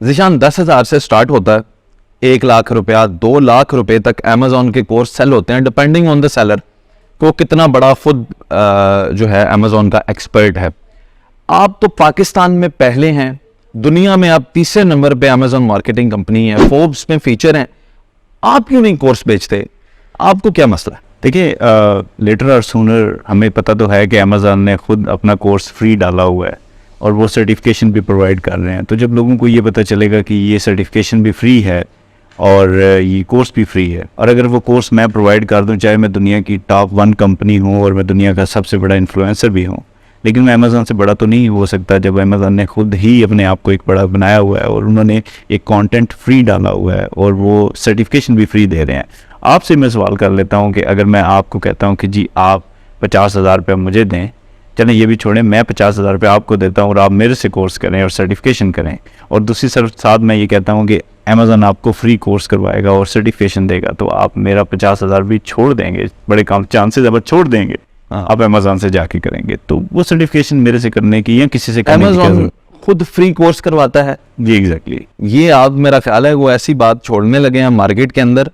ज़ीशान 10,000 से स्टार्ट होता है, 1 लाख रुपया 2 लाख रुपए तक अमेजोन के कोर्स सेल होते हैं डिपेंडिंग ऑन द सेलर को कितना बड़ा खुद जो है अमेजोन का एक्सपर्ट है। आप तो पाकिस्तान में पहले हैं, दुनिया में आप तीसरे नंबर पे अमेजोन मार्केटिंग कंपनी है, फोर्ब्स में फीचर हैं, आप क्यों नहीं कोर्स बेचते? आपको क्या मसला है? देखिए, लेटर और सूनर हमें पता तो है कि अमेज़न ने खुद अपना कोर्स फ्री डाला हुआ है और वो सर्टिफिकेशन भी प्रोवाइड कर रहे हैं। तो जब लोगों को ये पता चलेगा कि ये सर्टिफिकेशन भी फ्री है और ये कोर्स भी फ्री है, और अगर वो कोर्स मैं प्रोवाइड कर दूं, चाहे मैं दुनिया की टॉप 1 कंपनी हूं और मैं दुनिया का सबसे बड़ा इन्फ्लुएंसर भी हूं, लेकिन मैं अमेज़न से बड़ा तो नहीं हो सकता जब अमेज़न ने खुद ही अपने आप को एक बड़ा बनाया हुआ है और उन्होंने एक कंटेंट फ्री डाला हुआ है और वो सर्टिफिकेशन भी फ्री दे रहे हैं। आपसे मैं सवाल कर लेता हूं कि अगर मैं आपको कहता हूं कि जी आप 50,000 रुपये मुझे दें, चलें ये भी छोड़ें, मैं 50,000 रुपये आपको देता हूं और आप मेरे से कोर्स करें और सर्टिफिकेशन करें, और दूसरी साथ मैं ये कहता हूं कि अमेज़न आपको फ्री कोर्स करवाएगा और सर्टिफिकेशन देगा, तो आप मेरा 50,000 भी छोड़ देंगे? बड़े कम चांसेस अब छोड़ देंगे, आप अमेज़न से जाके करेंगे। तो वो सर्टिफिकेशन मेरे से करने की या किसी से करने की अमेजोन खुद फ्री कोर्स करवाता है जी, एग्जैक्टली। ये आप, मेरा ख्याल है वो ऐसी बात छोड़ने लगे हैं मार्केट के अंदर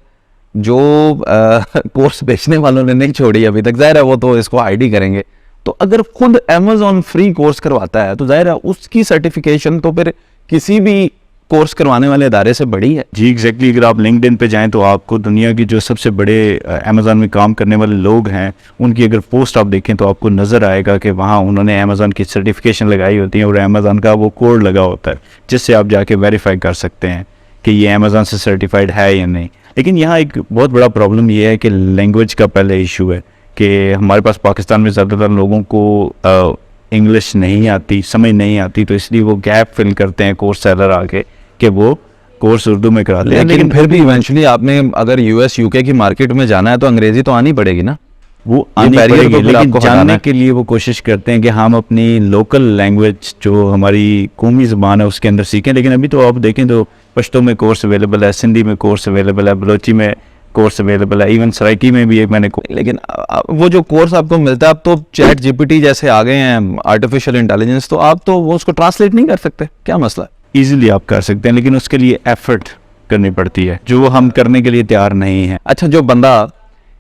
जो कोर्स बेचने वालों ने नहीं छोड़ी अभी तक। जाहिर है वो तो इसको आईडी करेंगे। तो अगर खुद अमेजोन फ्री कोर्स करवाता है तो जाहिर है उसकी सर्टिफिकेशन तो फिर किसी भी कोर्स करवाने वाले इदारे से बड़ी है। जी एग्जैक्टली। अगर आप लिंक्डइन पे जाएं तो आपको दुनिया की जो सबसे बड़े अमेज़न में काम करने वाले लोग हैं उनकी अगर पोस्ट आप देखें तो आपको नज़र आएगा कि वहाँ उन्होंने अमेज़न की सर्टिफिकेशन लगाई होती है और अमेज़न का वो कोड लगा होता है जिससे आप जाके वेरीफाई कर सकते हैं कि ये अमेज़न से सर्टिफाइड है या नहीं। लेकिन यहाँ एक बहुत बड़ा प्रॉब्लम ये है कि लैंग्वेज का पहले इशू है कि हमारे पास पाकिस्तान में ज़्यादातर लोगों को इंग्लिश नहीं आती, समझ नहीं आती, तो इसलिए वो गैप फिल करते हैं कोर्स सेलर आके कि वो कोर्स उर्दू में कराते हैं। लेकिन फिर भी इवेंचुअली आपने अगर यूएस यूके की मार्केट में जाना है तो अंग्रेजी तो आनी पड़ेगी ना। वो आनी पड़ेगी, तो लेकिन आपको जानने के लिए वो कोशिश करते हैं कि हम अपनी लोकल लैंग्वेज जो हमारी कौमी ज़बान है उसके अंदर सीखें। लेकिन अभी तो आप देखें तो पश्तो में कोर्स अवेलेबल है, सिंधी में कोर्स अवेलेबल है, बलोची में कोर्स अवेलेबल है, इवन सराइकी में भी एक मैंने लेकिन वो जो कोर्स आपको मिलता है, अब तो चैट जीपीटी जैसे आ गए हैं, आर्टिफिशियल इंटेलिजेंस, तो आप तो वो उसको ट्रांसलेट नहीं कर सकते? क्या मसला है? ईजिली आप कर सकते हैं, लेकिन उसके लिए एफर्ट करनी पड़ती है जो हम करने के लिए तैयार नहीं है। अच्छा, जो बंदा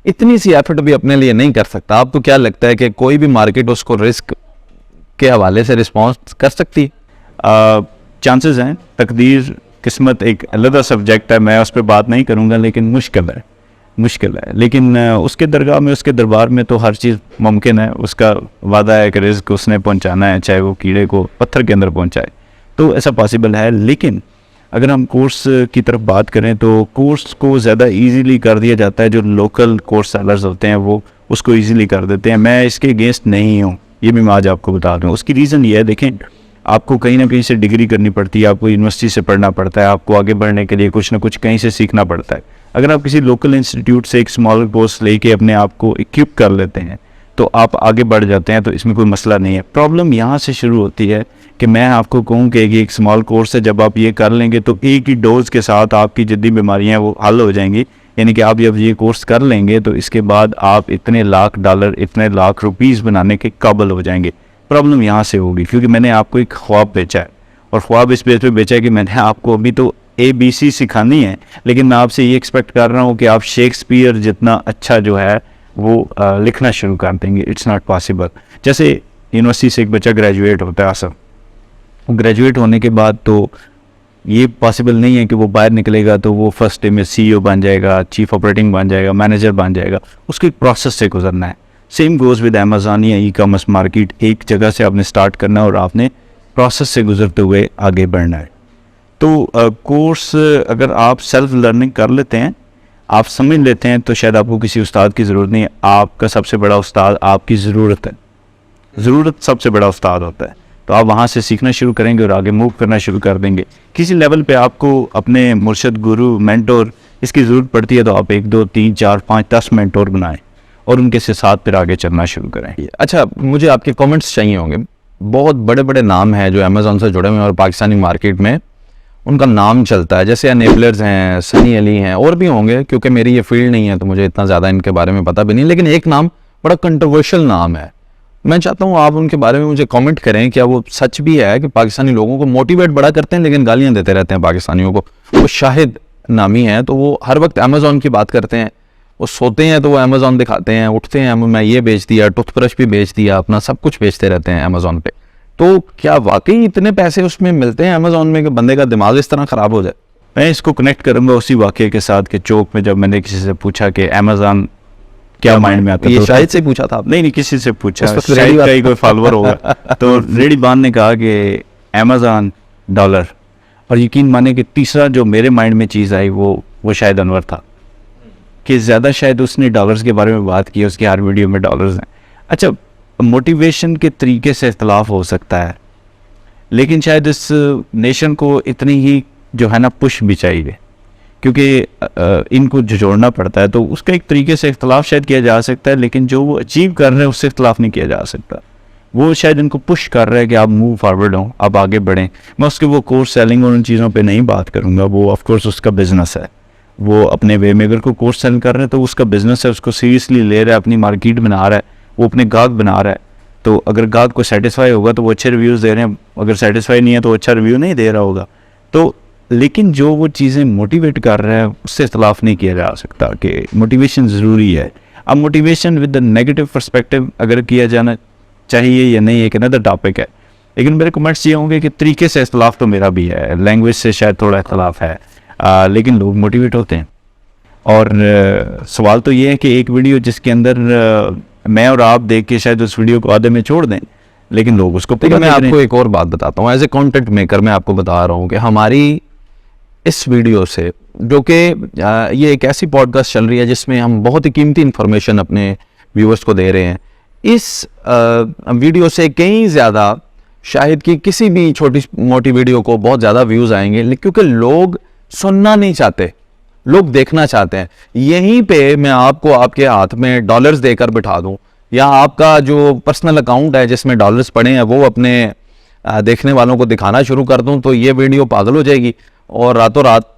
इतनी सी एफर्ट भी अपने लिए नहीं कर सकता, आपको क्या लगता है कि कोई भी मार्केट उसको रिस्क के हवाले से रिस्पॉन्स कर सकती है? चांसेस हैं। तकदीर किस्मत एक अलग सब्जेक्ट है, मैं उस पर बात नहीं करूँगा, लेकिन मुश्किल है। लेकिन उसके दरगाह में, उसके दरबार में तो हर चीज़ मुमकिन है। उसका वादा है कि रिस्क उसने पहुँचाना है, चाहे वो कीड़े को पत्थर के अंदर पहुँचाए, तो ऐसा पॉसिबल है। लेकिन अगर हम कोर्स की तरफ बात करें तो कोर्स को ज़्यादा इजीली कर दिया जाता है। जो लोकल कोर्स सेलर्स होते हैं वो उसको इजीली कर देते हैं। मैं इसके अगेंस्ट नहीं हूँ, ये भी मैं आज आपको बता दूँ। उसकी रीज़न ये है, देखें, आपको कहीं ना कहीं से डिग्री करनी पड़ती है, आपको यूनिवर्सिटी से पढ़ना पड़ता है, आपको आगे बढ़ने के लिए कुछ ना कुछ कहीं से सीखना पड़ता है। अगर आप किसी लोकल इंस्टीट्यूट से एक स्मॉल कोर्स लेके अपने आप को इक्विप कर लेते हैं तो आप आगे बढ़ जाते हैं, तो इसमें कोई मसला नहीं है। प्रॉब्लम यहाँ से शुरू होती है कि मैं आपको कहूँ कि ये एक स्मॉल कोर्स है, जब आप ये कर लेंगे तो एक ही डोज के साथ आपकी जितनी बीमारियाँ वो हल हो जाएंगी। यानी कि आप जब ये कोर्स कर लेंगे तो इसके बाद आप इतने लाख डॉलर, इतने लाख रुपीज़ बनाने के काबिल हो जाएंगे। प्रॉब्लम यहाँ से होगी क्योंकि मैंने आपको एक ख्वाब बेचा है, और ख्वाब इस बेस पे बेचा है कि मैंने आपको अभी तो ABC सिखानी है, लेकिन मैं आपसे ये एक्सपेक्ट कर रहा हूँ कि आप शेक्सपियर जितना अच्छा जो है वो लिखना शुरू कर देंगे। It's not possible. जैसे यूनिवर्सिटी से एक बच्चा ग्रेजुएट होता है, आसम, ग्रेजुएट होने के बाद तो ये पॉसिबल नहीं है कि वो बाहर निकलेगा तो वो फर्स्ट डे में CEO बन जाएगा, चीफ ऑपरेटिंग बन जाएगा, मैनेजर बन जाएगा। उसको एक प्रोसेस से गुजरना है। सेम गोज़ विद अमेज़न या ई-कॉमर्स मार्केट। एक जगह से आपने स्टार्ट करना है और आपने प्रोसेस से गुजरते हुए आगे बढ़ना है। तो कोर्स अगर आप सेल्फ लर्निंग कर लेते हैं, आप समझ लेते हैं, तो शायद आपको किसी उस्ताद की ज़रूरत नहीं है। आपका सबसे बड़ा उस्ताद आपकी ज़रूरत है। ज़रूरत सबसे बड़ा उस्ताद होता है। तो आप वहाँ से सीखना शुरू करेंगे और आगे मूव करना शुरू कर देंगे। किसी लेवल पे आपको अपने मुर्शद, गुरु, मेंटोर इसकी ज़रूरत पड़ती है, तो आप 1 2 3 4 5 10 मेंटोर बनाएं और उनके से साथ फिर आगे चलना शुरू करें। अच्छा, मुझे आपके कमेंट्स चाहिए होंगे। बहुत बड़े बड़े नाम हैं जो अमेज़न से जुड़े हुए हैं और पाकिस्तानी मार्केट में उनका नाम चलता है, जैसे एनेबलर्स हैं, सनी अली हैं, और भी होंगे। क्योंकि मेरी ये फील्ड नहीं है तो मुझे इतना ज़्यादा इनके बारे में पता भी नहीं। लेकिन एक नाम बड़ा कंट्रोवर्शियल नाम है, मैं चाहता हूँ आप उनके बारे में मुझे कमेंट करें, क्या वो सच भी है कि पाकिस्तानी लोगों को मोटिवेट बड़ा करते हैं लेकिन गालियाँ देते रहते हैं पाकिस्तानियों को। वो शाहिद नामी है, तो वो हर वक्त अमेज़ॉन की बात करते हैं, वो सोते हैं तो वो अमेज़ॉन दिखाते हैं, उठते हैं मैं ये बेच दिया, टूथब्रश भी बेच दिया, अपना सब कुछ बेचते रहते हैं अमेज़ॉन पे। तो क्या वाकई इतने पैसे उसमें मिलते हैं अमेज़ॉन में कि बंदे का दिमाग इस तरह ख़राब हो जाए? मैं इसको कनेक्ट करूंगा उसी वाक़े के साथ कि चौक में जब मैंने किसी से पूछा कि अमेज़ॉन क्या माइंड में आता है, ये तो शाहिद से पूछा था आपने? नहीं किसी से पूछा, उस वक्त शायद रेडी का ही कोई फॉलोअर होगा तो रेडी बान ने कहा कि अमेज़ॉन डॉलर, और यकीन माने कि तीसरा जो मेरे माइंड में चीज़ आई वो शायद अनवर था, कि ज़्यादा शायद उसने डॉलर्स के बारे में बात की, उसकी हर वीडियो में डॉलर्स हैं। अच्छा, मोटिवेशन के तरीके से इख्तलाफ हो सकता है, लेकिन शायद इस नेशन को इतनी ही जो है ना पुश भी चाहिए, क्योंकि इनको जोड़ना पड़ता है, तो उसका एक तरीके से इख्तलाफ शायद किया जा सकता है, लेकिन जो वो अचीव कर रहे हैं उससे इख्तलाफ नहीं किया जा सकता। वो शायद इनको पुश कर रहा है कि आप मूव फॉरवर्ड हों, आप आगे बढ़ें। मैं उसके वो कोर्स सेलिंग और उन चीज़ों पे नहीं बात करूँगा, वो ऑफ कोर्स उसका बिजनेस है, वो अपने वे में अगर कोई कोर्स सेल कर रहे हैं तो उसका बिजनेस है, उसको सीरियसली ले रहा है, अपनी मार्केट बना रहा है, वो अपने गाहक बना रहा है। तो अगर गाहक को सेटिस्फाई होगा तो वो अच्छे रिव्यूज़ दे रहे हैं, अगर सेटिस्फाई नहीं है तो अच्छा रिव्यू नहीं दे रहा होगा। तो लेकिन जो वो चीज़ें मोटिवेट कर रहा है उससे इख्तलाफ नहीं किया जा सकता कि मोटिवेशन ज़रूरी है। अब motivation with the negative perspective अगर किया जाना चाहिए या नहीं एक अनदर टॉपिक है, लेकिन मेरे कमेंट्स ये होंगे कि तरीके से इख्तलाफ तो मेरा भी है, लैंग्वेज से शायद थोड़ा इख्तलाफ है, लेकिन लोग मोटिवेट होते हैं। और सवाल तो ये है कि एक वीडियो जिसके अंदर मैं और आप देख के शायद उस वीडियो को आधे में छोड़ दें, लेकिन लोग उसको पूरा मैं आपको एक और बात बताता हूँ, एज ए कंटेंट मेकर मैं आपको बता रहा हूँ कि हमारी इस वीडियो से, जो कि ये एक ऐसी पॉडकास्ट चल रही है जिसमें हम बहुत ही कीमती इन्फॉर्मेशन अपने व्यूअर्स को दे रहे हैं, इस वीडियो से कहीं ज़्यादा शायद कि किसी भी छोटी मोटी वीडियो को बहुत ज़्यादा व्यूज़ आएंगे, क्योंकि लोग सुनना नहीं चाहते, लोग देखना चाहते हैं। यहीं पे मैं आपको आपके हाथ में डॉलर्स देकर बिठा दूं, या आपका जो पर्सनल अकाउंट है जिसमें डॉलर्स पड़े हैं वो अपने देखने वालों को दिखाना शुरू कर दूं, तो ये वीडियो पागल हो जाएगी और रातों रात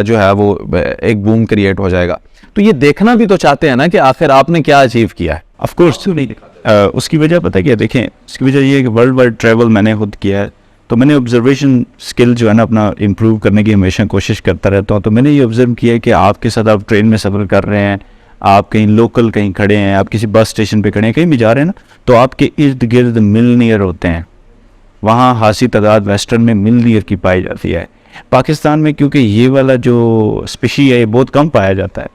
जो है वो एक बूम क्रिएट हो जाएगा। तो ये देखना भी तो चाहते हैं ना कि आखिर आपने क्या अचीव किया है। ऑफ कोर्स क्यों नहीं दिखाते। उसकी वजह पता क्या, देखें उसकी वजह ये है कि वर्ल्ड वाइड ट्रैवल मैंने खुद किया है, तो मैंने ऑब्जर्वेशन स्किल जो है ना अपना इम्प्रूव करने की हमेशा कोशिश करता रहता हूँ। तो मैंने ये ऑब्जर्व किया है कि आपके साथ आप ट्रेन में सफ़र कर रहे हैं, आप कहीं लोकल कहीं खड़े हैं, आप किसी बस स्टेशन पे खड़े हैं, कहीं भी जा रहे हैं ना, तो आपके इर्द गिर्द मिलनियर होते हैं। वहाँ खासी तादाद वेस्टर्न में मिलनियर की पाई जाती है। पाकिस्तान में क्योंकि ये वाला जो स्पेशी है ये बहुत कम पाया जाता है।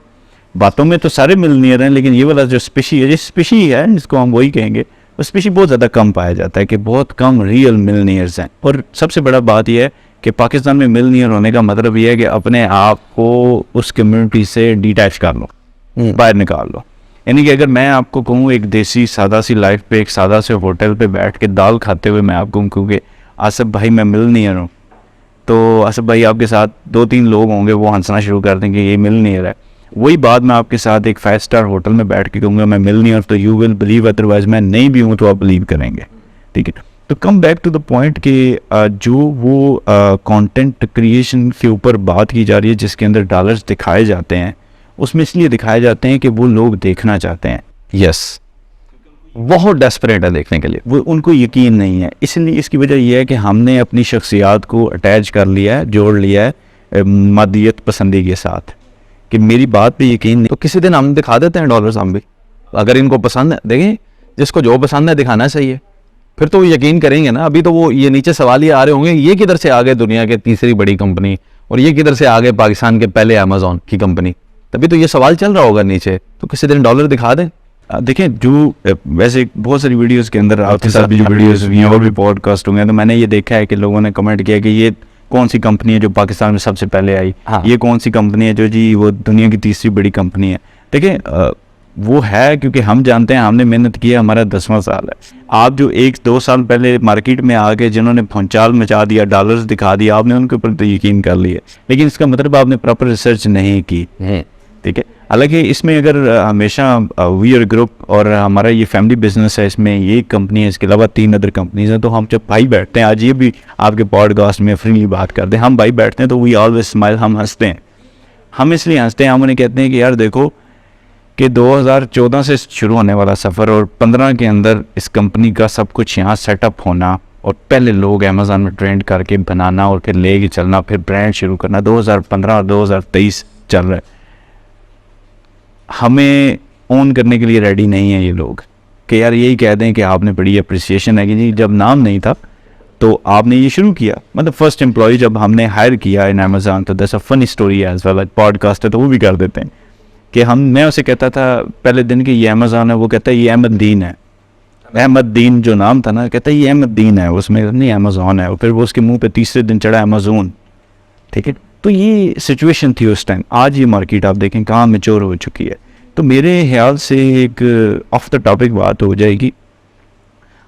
बातों में तो सारे मिलनियर हैं, लेकिन ये वाला जो स्पेशी है, जिस स्पेशी है जिसको हम वही कहेंगे, वो स्पेशी बहुत ज़्यादा कम पाया जाता है, कि बहुत कम रियल मिलनियर्स हैं। और सबसे बड़ा बात यह है कि पाकिस्तान में मिलनियर होने का मतलब ये है कि अपने आप को उस कम्युनिटी से डिटैच कर लो, बाहर निकाल लो। यानी कि अगर मैं आपको कहूँ एक देसी सादा सी लाइफ पे एक सादा से होटल पे बैठ के दाल खाते हुए मैं आपको कहूँ कि आसिफ भाई मैं मिलनियर हूँ, तो आसिफ भाई आपके साथ 2-3 लोग होंगे वो हंसना शुरू कर देंगे ये मिलनियर है। वही बात मैं आपके साथ एक 5 स्टार होटल में बैठ के कहूँगा मैं मिलनियर, तो यू विल बिलीव, अदरवाइज मैं नहीं भी हूँ तो आप बिलीव करेंगे। ठीक है, तो come back to the point कि जो वो कंटेंट क्रिएशन के ऊपर बात की जा रही है जिसके अंदर डॉलर्स दिखाए जाते हैं, उसमें इसलिए दिखाए जाते हैं कि वो लोग देखना चाहते हैं। यस, बहुत डेस्परेट है देखने के लिए, वो उनको यकीन नहीं है। इसलिए इसकी वजह यह है कि हमने अपनी शख्सियात को अटैच कर लिया है, जोड़ लिया है मादियत पसंदी के साथ, कि मेरी बात पे यकीन नहीं। तो किसी दिन हम दिखा देते हैं डॉलर्स हम भी, अगर इनको पसंद है। देखें, जिसको जो पसंद है दिखाना चाहिए, फिर तो वो यकीन करेंगे ना। अभी तो वो ये नीचे सवाल ये आ रहे होंगे, ये किधर से आ गए दुनिया के तीसरी बड़ी कंपनी, और ये किधर से आ गए पाकिस्तान के पहले अमेज़ॉन की कंपनी, तभी तो ये सवाल चल रहा होगा नीचे। तो किसी दिन डॉलर दिखा दें। देखें, जो वैसे बहुत सारी वीडियोस के अंदर आपके साथ भी जो वीडियोस हुई हैं और भी पॉडकास्ट होंगे, तो मैंने ये देखा है कि लोगों ने कमेंट किया कि ये कौन सी कंपनी है जो पाकिस्तान में सबसे पहले आई, ये कौन सी कंपनी है जो जी वो दुनिया की तीसरी बड़ी कंपनी है। देखें, वो है क्योंकि हम जानते हैं, हमने मेहनत की है, हमारा 10वां साल है। आप जो 1-2 साल पहले मार्केट में आके जिन्होंने भंचाल मचा दिया, डॉलर्स दिखा दिया, आपने उनके ऊपर तो यकीन कर लिया, लेकिन इसका मतलब आपने प्रॉपर रिसर्च नहीं की। ठीक है, हालांकि इसमें अगर हमेशा वीयर ग्रुप और हमारा ये फैमिली बिजनेस है, इसमें ये कंपनी है, इसके अलावा 3 अदर कंपनीज हैं, तो हम जब भाई बैठते हैं, आज ये भी आपके पॉडकास्ट में फ्रीली बात करते हैं, हम भाई बैठते हैं तो वी ऑलवेज स्माइल, हम हंसते हैं। हम इसलिए हंसते हैं, हम उन्हें कहते हैं कि यार देखो कि 2014 से शुरू होने वाला सफ़र और 15 के अंदर इस कंपनी का सब कुछ यहाँ सेटअप होना और पहले लोग अमेज़ॉन में ट्रेंड करके बनाना और फिर ले के चलना, फिर ब्रांड शुरू करना, 2015 और 2023 चल रहा है। हमें ओन करने के लिए रेडी नहीं है ये लोग कि यार यही कह दें कि आपने बड़ी अप्रिसिएशन है कि जी जब नाम नहीं था तो आपने ये शुरू किया। मतलब फर्स्ट एम्प्लॉय जब हमने हायर किया इन अमेज़ॉन, तो that's a funny story as well. Podcast है तो वो भी कर देते हैं कि मैं उसे कहता था पहले दिन कि ये अमेज़ॉन है, वो कहता है ये अहमदीन है। अहमदीन जो नाम था ना, कहता है ये अहमदीन है, उसमें नहीं अमेज़ॉन है। और फिर वो उसके मुंह पे तीसरे दिन चढ़ा अमेज़ोन। ठीक है, तो ये सिचुएशन थी उस टाइम। आज ये मार्केट आप देखें कहाँ मैच्योर हो चुकी है। तो मेरे ख्याल से एक ऑफ द टॉपिक बात हो जाएगी,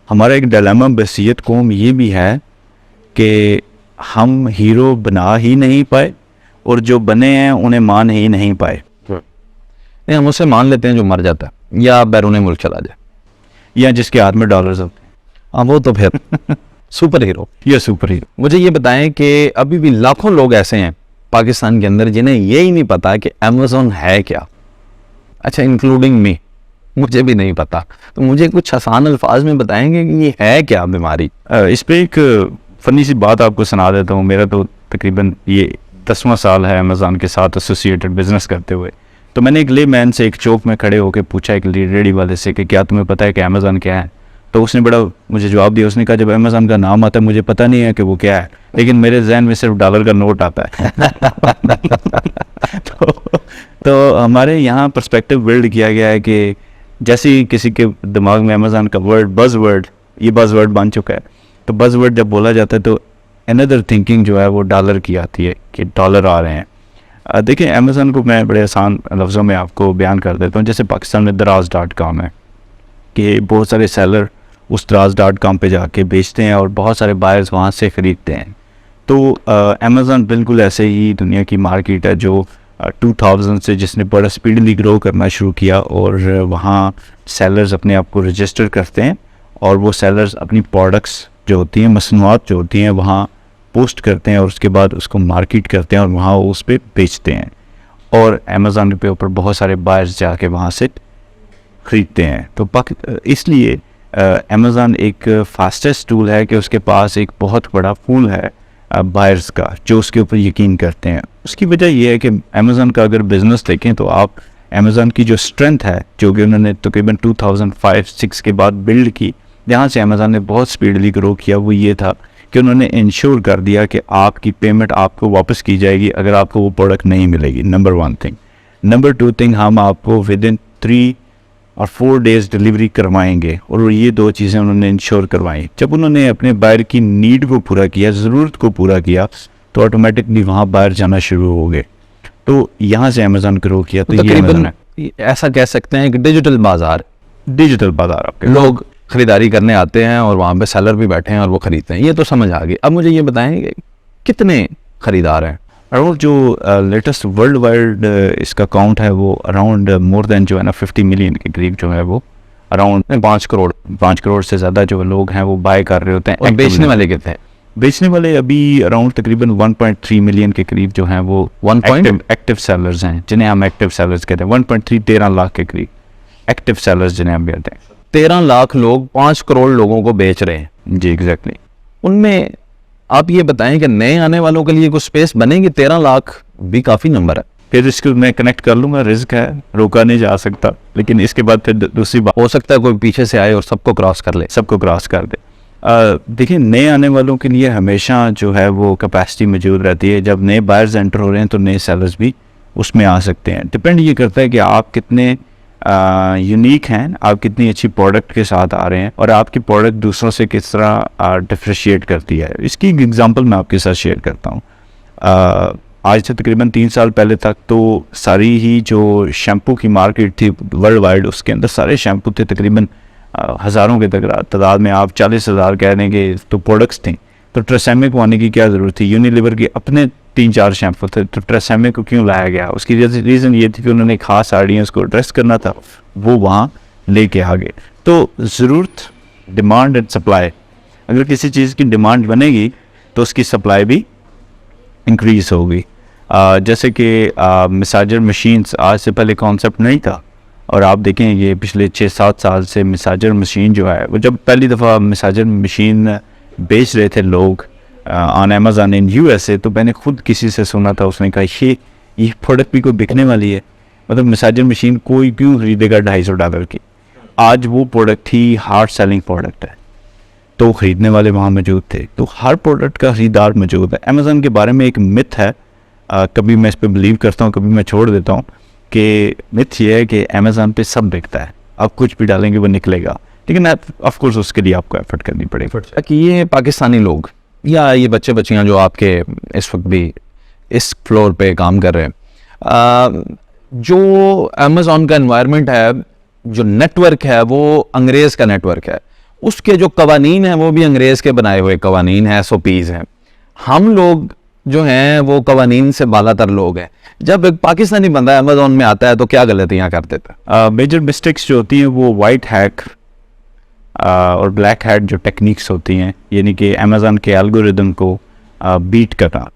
हमारा एक डिलेमा बसीयत कौम ये भी है कि हम हीरो बना ही नहीं पाए और जो बने हैं उन्हें मान ही नहीं पाए। नहीं, हम उसे मान लेते हैं जो मर जाता है या बैरून मुल्क चला जाए या जिसके हाथ में डॉलर्स होते हैं, हाँ वो तो फिर सुपर हीरो या सुपर हीरो। मुझे ये बताएं कि अभी भी लाखों लोग ऐसे हैं पाकिस्तान के अंदर जिन्हें यही नहीं पता कि अमेज़ॉन है क्या। अच्छा, इंक्लूडिंग मी, मुझे भी नहीं पता। तो मुझे कुछ आसान अल्फाज में बताएंगे कि ये है क्या बीमारी। इस पे एक फ़नी सी बात आपको सुना देता हूँ। मेरा तो तकरीबन ये 10वां साल है अमेज़ॉन के साथ एसोसिएटेड बिजनेस करते हुए। तो मैंने एक ले मैन से एक चौक में खड़े होकर पूछा एक रेडी वाले से कि क्या तुम्हें पता है कि अमेज़ॉन क्या है। तो उसने बड़ा मुझे जवाब दिया। उसने कहा जब अमेज़ॉन का नाम आता है मुझे पता नहीं है कि वो क्या है, लेकिन मेरे जहन में सिर्फ डॉलर का नोट आता है। तो हमारे यहाँ पर्सपेक्टिव बिल्ड किया गया है कि जैसे ही किसी के दिमाग में अमेज़ॉन का वर्ड बज़वर्ड, ये बज़वर्ड बन चुका है, तो बज़वर्ड जब बोला जाता है तो अनदर थिंकिंग जो है वो डॉलर की आती है कि डॉलर आ रहे हैं। देखिए अमेज़ॉन को मैं बड़े आसान लफ्ज़ों में आपको बयान कर देता हूँ। जैसे पाकिस्तान में दराज.com है कि बहुत सारे सेलर उस दराज.com पे जाके बेचते हैं और बहुत सारे बायर्स वहाँ से ख़रीदते हैं। तो अमेज़ॉन बिल्कुल ऐसे ही दुनिया की मार्केट है जो 2000 से जिसने बड़ा स्पीडली ग्रो करना शुरू किया और वहाँ सेलर्स अपने आप को रजिस्टर करते हैं और वो सेलर्स अपनी प्रोडक्ट्स जो होती हैं, मसनूआत जो होती हैं, वहाँ पोस्ट करते हैं और उसके बाद उसको मार्केट करते हैं और वहाँ उस पर बेचते हैं। और अमेज़ॉन पे ऊपर बहुत सारे बायर्स जाके वहाँ से ख़रीदते हैं। तो इसलिए अमेज़ॉन एक फास्टेस्ट टूल है कि उसके पास एक बहुत बड़ा पूल है बायर्स का जो उसके ऊपर यकीन करते हैं। उसकी वजह यह है कि अमेज़ॉन का अगर बिज़नेस देखें तो आप अमेज़ॉन की जो स्ट्रेंथ है जो कि उन्होंने तकरीबन 2005-6 के बाद बिल्ड की, जहाँ से अमेज़ॉन ने बहुत स्पीडली ग्रो किया, वो ये था कि उन्होंने इंश्योर कर दिया कि आपकी पेमेंट आपको वापस की जाएगी अगर आपको वो प्रोडक्ट नहीं मिलेगी। Number 1 thing. नंबर 2 थिंग, हम आपको विदिन 3 और 4 डेज़ डिलीवरी करवाएंगे। और ये 2 चीज़ें उन्होंने इंश्योर करवाई। जब उन्होंने अपने बायर की नीड को पूरा किया, ज़रूरत को पूरा किया, तो ऑटोमेटिकली वहाँ बायर जाना शुरू हो गए। तो यहाँ से अमेज़ॉन ग्रो किया। तो तकरीबन ऐसा कह सकते हैं कि डिजिटल बाज़ार आपके लोग ख़रीदारी करने आते हैं और वहाँ पे सेलर भी बैठे हैं और वो ख़रीदते हैं। ये तो समझ आ गई। अब मुझे ये बताएं कि कितने ख़रीदार हैं। अराउंड जो लेटेस्ट वर्ल्ड वाइड इसका काउंट है वो अराउंड मोर देन जो है ना 50 मिलियन के करीब जो है वो अराउंड 5 करोड़ से ज़्यादा जो लोग हैं वो बाय कर रहे होते हैं। और बेचने वाले कितने हैं? बेचने वाले अभी अराउंड तकरीबन 1.3 मिलियन के करीब जो हैं वो एक्टिव सेलर्स हैं, जिन्हें हम एक्टिव सेलर्स कहते हैं। 1.3 13 लाख के करीब एक्टिव सेलर्स जिन्हें हम कहते हैं। 13 लाख लोग 5 करोड़ लोगों को बेच रहे हैं। जी एग्जैक्टली। उनमें आप ये बताएं कि नए आने वालों के लिए कुछ स्पेस बनेगी? 13 लाख भी काफ़ी नंबर है। फिर इसको मैं कनेक्ट कर लूँगा, रिस्क है, रोका नहीं जा सकता। लेकिन इसके बाद फिर दूसरी बात, हो सकता है कोई पीछे से आए और सबको क्रॉस कर दे। देखिए नए आने वालों के लिए हमेशा जो है वो कैपेसिटी मौजूद रहती है। जब नए बायर्स एंटर हो रहे हैं तो नए सेलर्स भी उसमें आ सकते हैं। डिपेंड ये करता है कि आप कितने यूनिक हैं, आप कितनी अच्छी प्रोडक्ट के साथ आ रहे हैं और आपकी प्रोडक्ट दूसरों से किस तरह डिफ्रेशिएट करती है। इसकी एक एग्जांपल मैं आपके साथ शेयर करता हूँ। आज से तकरीबन 3 साल पहले तक तो सारी ही जो शैम्पू की मार्केट थी वर्ल्ड वाइड, उसके अंदर सारे शैम्पू थे तकरीबन हज़ारों के तादाद में। आप 40,000 कह देंगे तो प्रोडक्ट्स थी। तो ट्रेसेमे को आने की क्या ज़रूरत थी? यूनिलीवर के अपने 3-4 शैम्पू थे, तो ट्रेसेमे को क्यों लाया गया? उसकी रीज़न ये थी कि उन्होंने खास ऑडियंस को एड्रेस करना था, वो वहाँ लेके आ गए। तो ज़रूरत, डिमांड एंड सप्लाई, अगर किसी चीज़ की डिमांड बनेगी तो उसकी सप्लाई भी इंक्रीज़ होगी। जैसे कि मसाजर मशीन्स आज से पहले कॉन्सेप्ट नहीं था और आप देखें ये पिछले 6-7 साल से मिसाजर मशीन जो है, वो जब पहली दफ़ा मिसाजर मशीन बेच रहे थे लोग ऑन अमेज़न इन USA, तो मैंने खुद किसी से सुना था, उसने कहा ये प्रोडक्ट भी कोई बिकने वाली है, मतलब मिसाजर मशीन कोई क्यों खरीदेगा $250 की। आज वो प्रोडक्ट ही हार्ड सेलिंग प्रोडक्ट है, तो ख़रीदने वाले वहाँ मौजूद थे। तो हर प्रोडक्ट का खरीदार मौजूद है। अमेज़न के बारे में एक मिथ है, कभी मैं इस पर बिलीव करता हूँ, कभी मैं छोड़ देता हूँ, कि मिथ ये है कि अमेज़न पे सब बिकता है, आप कुछ भी डालेंगे वो निकलेगा, लेकिन ऑफ कोर्स उसके लिए आपको एफर्ट करनी पड़ेगी। कि ये पाकिस्तानी लोग या ये बच्चे बच्चियाँ जो आपके इस वक्त भी इस फ्लोर पे काम कर रहे हैं, जो अमेज़न का एनवायरनमेंट है, जो नेटवर्क है वो अंग्रेज़ का नेटवर्क है, उसके जो कवानीन हैं वो भी अंग्रेज़ के बनाए हुए कवानीन हैं, SOPs हैं। हम लोग जो हैं वो कवानीन से बालातर लोग हैं। जब एक पाकिस्तानी बंदा अमेज़न में आता है तो क्या गलतियाँ कर देता है? मेजर मिस्टेक्स जो होती हैं वो वाइट हैक और ब्लैक हैट जो टेक्निक्स होती हैं, यानी कि अमेज़न के एल्गोरिदम को बीट करना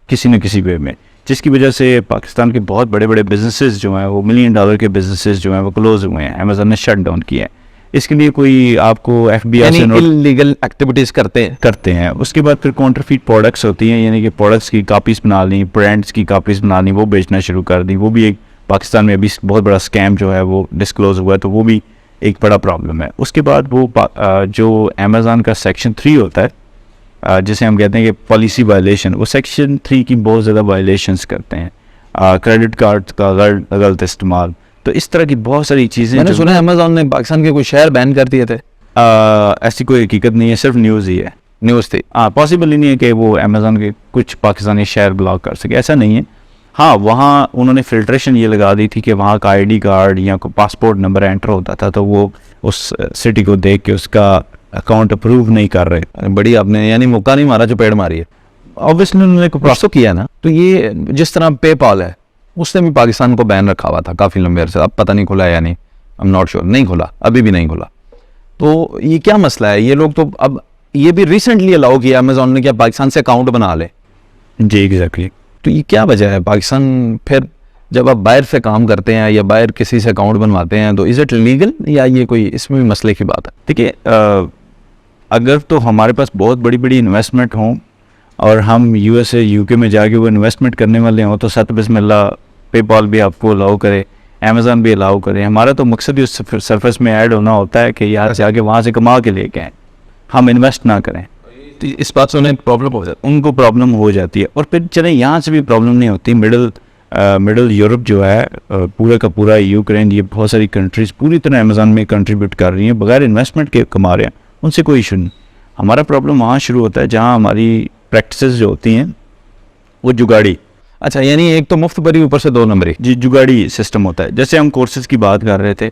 किसी न किसी वे में, जिसकी वजह से पाकिस्तान के बहुत बड़े बड़े बिजनेसेस जो हैं वो $1 मिलियन के बिजनेसेस जो हैं वो क्लोज हुए हैं, अमेज़न ने शट डाउन किया है। इसके लिए कोई आपको FBI से इलीगल एक्टिविटीज़ करते हैं। उसके बाद फिर काउंटरफीट प्रोडक्ट्स होती हैं, यानी कि प्रोडक्ट्स की कापीज़ बना ली, ब्रांड्स की कापीज़ बना ली, वो बेचना शुरू कर दी। वो भी एक पाकिस्तान में अभी बहुत बड़ा स्कैम जो है वो डिस्क्लोज हुआ है, तो वो भी एक बड़ा प्रॉब्लम है। उसके बाद वो जो अमेज़न का सेक्शन 3 होता है, जिसे हम कहते हैं कि पॉलिसी वायलेशन, वो सेक्शन 3 की बहुत ज़्यादा वायलेशंस करते हैं, क्रेडिट कार्ड का गलत इस्तेमाल, तो इस तरह की बहुत सारी चीज़ें। मैंने सुना है अमेज़न ने पाकिस्तान के कुछ शहर बैन कर दिए थे। ऐसी कोई हकीकत नहीं है, सिर्फ न्यूज़ ही है। न्यूज़ थी। पॉसिबल ही नहीं है कि वो अमेज़न के कुछ पाकिस्तानी शहर ब्लॉक कर सके, ऐसा नहीं है। हाँ, वहाँ उन्होंने फिल्ट्रेशन ये लगा दी थी कि वहाँ का ID कार्ड या कोई पासपोर्ट नंबर एंटर होता था, तो वो उस सिटी को देख के उसका अकाउंट अप्रूव नहीं कर रहे। बड़ी आपने यानी मौका नहीं मारा जो पेड़ मारी है। ऑब्वियसली उन्होंने प्रोसेस तो किया ना। तो ये जिस तरह पेपाल है, उसने भी पाकिस्तान को बैन रखा हुआ था काफ़ी लंबे अरसे, अब पता नहीं खुला है या नहीं, आई एम नॉट श्योर, नहीं खुला, अभी भी नहीं खुला। तो ये क्या मसला है? ये लोग तो अब ये भी रिसेंटली अलाउ किया अमेज़न ने, क्या पाकिस्तान से अकाउंट बना ले। जी एग्जैक्टली। तो ये क्या वजह है? पाकिस्तान फिर जब आप बाहर से काम करते हैं या बाहर किसी से अकाउंट बनवाते हैं तो इज़ इट लीगल, या ये कोई इसमें भी मसले की बात है? देखिए, अगर तो हमारे पास बहुत बड़ी बड़ी इन्वेस्टमेंट हों और हम USA UK में जाके वो इन्वेस्टमेंट करने वाले हों, तो सत बिस्मिल्लाह पेपाल भी आपको अलाउ करे, अमेज़न भी अलाउ करे। हमारा तो मकसद ही उस सरफेस में ऐड होना होता है कि यहाँ से आके वहाँ से कमा के लेके आएँ, हम इन्वेस्ट ना करें। तो इस बात से उन्हें प्रॉब्लम हो जाती है, उनको प्रॉब्लम हो जाती है। और फिर चलें, यहाँ से भी प्रॉब्लम नहीं होती। मिडल यूरोप जो है, पूरा का पूरा यूक्रेन, ये बहुत सारी कंट्रीज़ पूरी तरह अमेज़न में कंट्रीब्यूट कर रही हैं, बगैर इन्वेस्टमेंट के कमा रहे हैं, उनसे कोई इशू नहीं। हमारा प्रॉब्लम वहाँ शुरू होता है जहाँ हमारी प्रैक्टिसेस जो होती हैं वो जुगाड़ी। अच्छा, यानी एक तो मुफ्त भरी, ऊपर से 2 नंबरी। जी, जुगाड़ी सिस्टम होता है। जैसे हम कोर्सेज़ की बात कर रहे थे,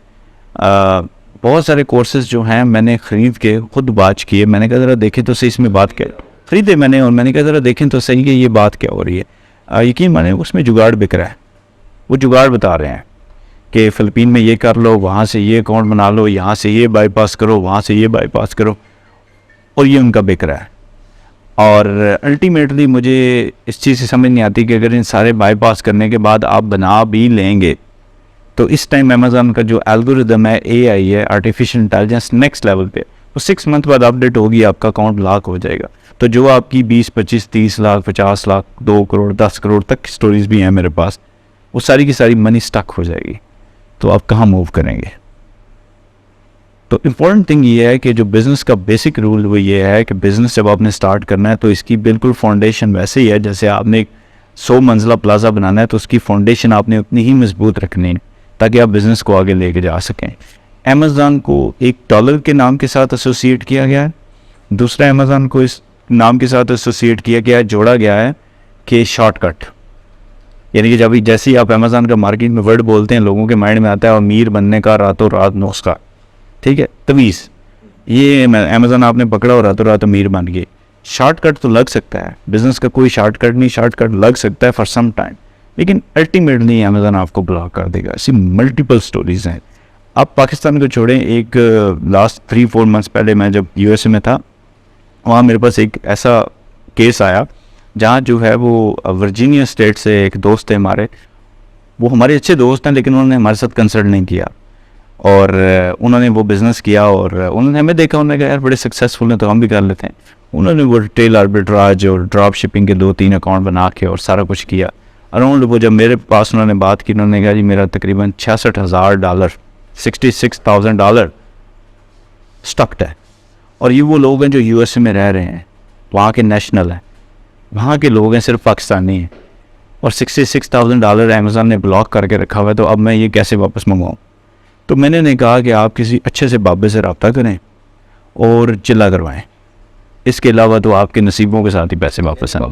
बहुत सारे कोर्सेज़ जो हैं मैंने ख़रीद के खुद बात किए। मैंने कहा ज़रा देखें तो सही इसमें बात क्या, ख़रीदे मैंने, और मैंने कहा ज़रा देखें तो सही कि ये बात क्या हो रही है। यकीन माने उसमें जुगाड़ बिक रहा है। वो जुगाड़ बता रहे हैं कि फ़िलिपीन में ये कर लो, वहाँ से ये अकाउंट बना लो, यहाँ से ये बाईपास करो, वहाँ से ये बाईपास करो, और ये उनका बिक रहा है। और अल्टीमेटली मुझे इस चीज़ से समझ नहीं आती कि अगर इन सारे बाईपास करने के बाद आप बना भी लेंगे, तो इस टाइम अमेज़न का जो एल्गोरिदम है, AI है, आर्टिफिशियल इंटेलिजेंस नेक्स्ट लेवल पे, तो 6 मंथ बाद अपडेट होगी, आपका अकाउंट ब्लॉक हो जाएगा। तो जो आपकी 20, 25, 30 लाख, 50 लाख, 2 करोड़, 10 करोड़ तक की स्टोरीज़ भी हैं मेरे पास, वो सारी की सारी मनी स्टक हो जाएगी। तो आप कहाँ मूव करेंगे? तो इम्पॉर्टेंट थिंग ये है कि जो बिज़नेस का बेसिक रूल वो ये है कि बिज़नेस जब आपने स्टार्ट करना है तो इसकी बिल्कुल फाउंडेशन वैसे ही है जैसे आपने 100 मंजिला प्लाजा बनाना है, तो उसकी फाउंडेशन आपने उतनी ही मजबूत रखनी है ताकि आप बिज़नेस को आगे लेके जा सकें। अमेज़न को $1 के नाम के साथ एसोसिएट किया गया है, दूसरा अमेज़न को इस नाम के साथ एसोसिएट किया गया है, जोड़ा गया है कि शॉर्टकट, यानी कि जब जैसे ही आप अमेज़न का मार्केट में वर्ड बोलते हैं, लोगों के माइंड में आता है अमीर बनने का रातों रात नुस्खा, ठीक है, तवीज़, ये अमेज़न आपने पकड़ा और रातों रात अमीर बन गए। शॉर्टकट तो लग सकता है, बिज़नेस का कोई शॉर्टकट नहीं, शॉर्टकट लग सकता है फॉर सम टाइम, लेकिन अल्टीमेटली अमेज़न आपको ब्लॉक कर देगा। ऐसी मल्टीपल स्टोरीज़ हैं। आप पाकिस्तान को छोड़ें, एक लास्ट 3-4 मंथ्स पहले मैं जब USA में था, वहाँ मेरे पास एक ऐसा केस आया जहाँ जो है वो वर्जीनिया स्टेट से एक दोस्त थे हमारे, वो हमारे अच्छे दोस्त हैं, लेकिन उन्होंने हमारे साथ कंसल्ट नहीं किया और उन्होंने वो बिज़नेस किया और उन्होंने हमें देखा, उन्होंने कहा यार बड़े सक्सेसफुल हैं तो हम भी कर लेते हैं। उन्होंने वो रिटेल आर्बिट्राज और ड्रॉप शिपिंग के 2-3 अकाउंट बना के और सारा कुछ किया। अराउंड वो जब मेरे पास उन्होंने बात की, उन्होंने कहा जी मेरा तकरीबन $66,000 $66,000 स्टक्ड है। और ये वो लोग हैं जो यूएसए में रह रहे हैं, वहाँ के नेशनल हैं, वहाँ के लोग हैं, सिर्फ पाकिस्तानी हैं, और $66,000 अमेज़न ने ब्लॉक करके रखा हुआ है। तो अब मैं ये कैसे वापस मंगवाऊँ? तो मैंने नहीं कहा कि आप किसी अच्छे से बाबे से रब्ता करें और चिल्ला करवाएं, इसके अलावा तो आपके नसीबों के साथ ही पैसे वापस आए।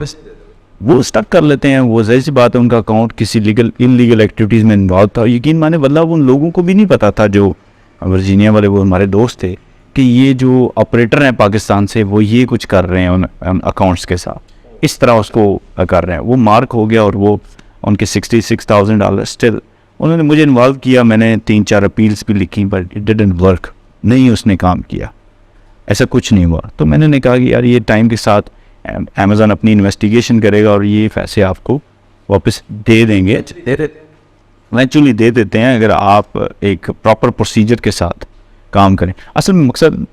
वो स्टक कर लेते हैं, वो ज़ाहिर सी बात है उनका अकाउंट किसी इनलीगल एक्टिविटीज़ में इन्वॉल्व था। यकीन माने मतलब उन लोगों को भी नहीं पता था, जो वर्जीनिया वाले वो हमारे दोस्त थे, कि ये जो ऑपरेटर हैं पाकिस्तान से वो ये कुछ कर रहे हैं उन अकाउंट्स के साथ, इस तरह उसको कर रहे हैं। वो मार्क हो गया और वो उनके $66,000 स्टिल उन्होंने मुझे इन्वॉल्व किया। मैंने 3-4 अपील्स भी लिखी, बट इट डिडंट वर्क, नहीं उसने काम किया, ऐसा कुछ नहीं हुआ। तो मैंने कहा कि यार ये टाइम के साथ अमेज़न अपनी इन्वेस्टिगेशन करेगा और ये पैसे आपको वापस दे देंगे, एक्चुअली दे देते हैं, अगर आप एक प्रॉपर प्रोसीजर के साथ काम करें। असल में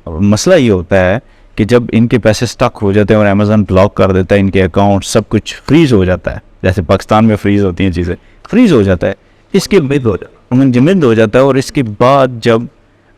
मसला ये होता है कि जब इनके पैसे स्टक हो जाते हैं और अमेज़न ब्लॉक कर देता है इनके अकाउंट, सब कुछ फ्रीज़ हो जाता है, जैसे पाकिस्तान में फ्रीज़ होती हैं चीज़ें, फ्रीज़ हो जाता है, इसके जिम्मेद हो जाता है। और इसके बाद जब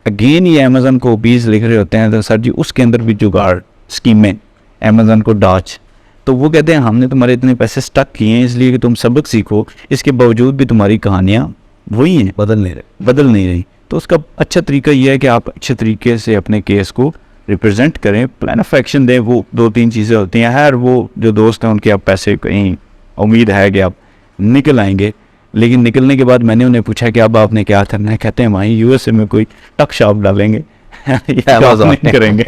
अगेन ये अमेज़न को बीज लिख रहे होते हैं, तो सर जी उसके अंदर भी जुगाड़ स्कीमें, अमेज़न को डाच, तो वो कहते हैं हमने तुम्हारे इतने पैसे स्टक किए हैं इसलिए कि तुम सबक सीखो, इसके बावजूद भी तुम्हारी कहानियाँ वही हैं, बदल नहीं रही। तो उसका अच्छा तरीका ये है कि आप अच्छे तरीके से अपने केस को रिप्रेजेंट करें, प्लान ऑफ एक्शन दें। वो 2-3 चीज़ें होती हैं। हर वो जो दोस्त हैं उनके आप पैसे कहीं उम्मीद है कि आप निकल आएंगे, लेकिन निकलने के बाद मैंने उन्हें पूछा कि अब आपने क्या करना है, कहते हैं वहीं यूएसए में कोई टक शॉप डालेंगे या नहीं करेंगे।